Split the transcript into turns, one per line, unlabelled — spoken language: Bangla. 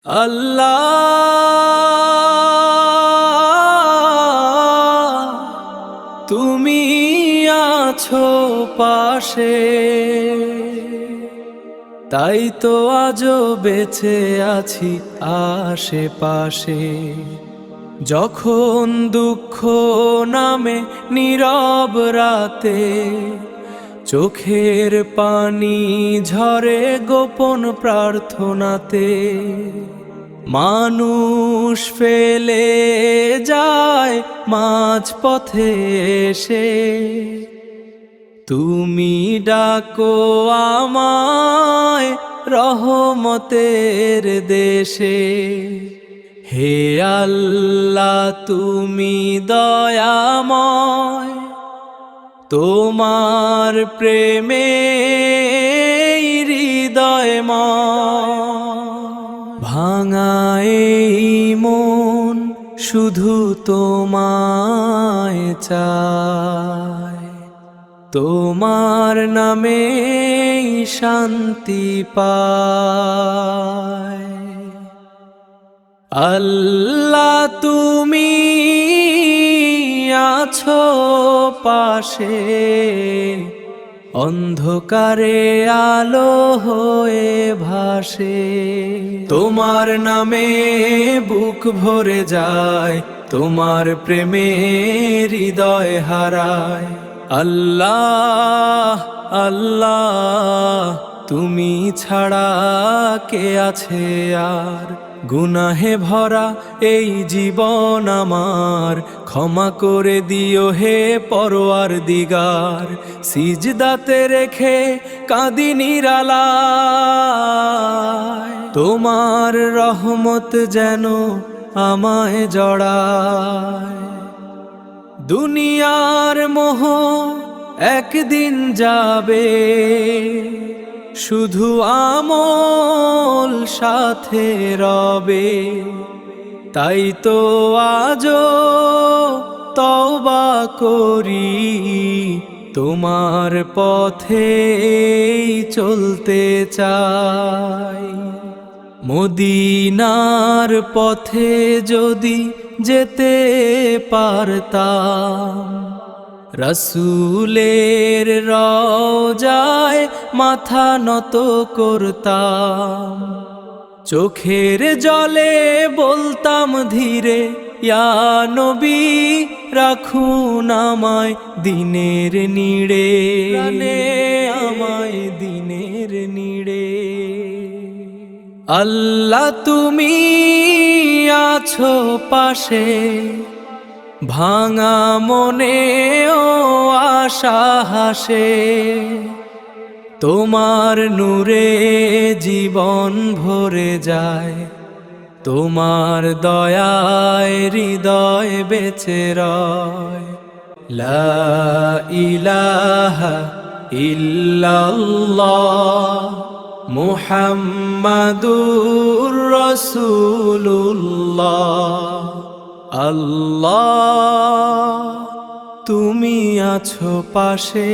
আল্লাহ তুমি আছো পাশে, তাই তো আজও বেঁচে আছি আশেপাশে। যখন দুঃখ নামে নীরব রাতে, চোখের পানি ঝরে গোপন প্রার্থনাতে, মানুষ ফেলে যায় মাঝ পথে এসে, তুমি ডাকো আমায় রহমতের দেশে। হে আল্লাহ তুমি দয়াময়, তোমার প্রেমে হৃদয়ময়। ভাঙা এই মন শুধু তোমায় চায়, তোমার নামে শান্তি পায়। আল্লাহ তুমি আছো পাশে, অন্ধকারে আলো হয়ে ভাসে। তোমার নামে বুক ভরে যায়, তোমার প্রেমে হৃদয় হারায়। আল্লাহ আল্লাহ তুমি ছাড়া কে আছে আর? গুনাহে ভরা এই জীবন আমার, ক্ষমা করে দিও হে পরওয়ারদিগার। সিজদাতে রেখে কাঁদি নিরালায়, তোমার রহমত যেন আমায় জড়ায়। দুনিয়ার মোহ একদিন যাবে, শুধু আমল সাথে রবে। তাই তো আজও তওবা করি, তোমার পথেই চলতে চাই। মদিনার পথে যদি যেতে পারতাম, রাসূলের রওজায় মাথা নত করতাম। চোখের জলে বলতাম ধীরে, ইয়া নবী রাখুন আমায় দিনের নিড়ে, আমায় দিনের নিড়ে। আল্লাহ তুমি আছো পাশে, ভাঙা মনে ও আশা হাসে। তোমার নূরে জীবন ভরে যায়, তোমার দয়ায় হৃদয় বেঁচে রয়। লা ইলাহা ইল্লাল্লাহ মুহাম্মাদুর রাসূলুল্লাহ। আল্লাহ তুমি আছো পাশে।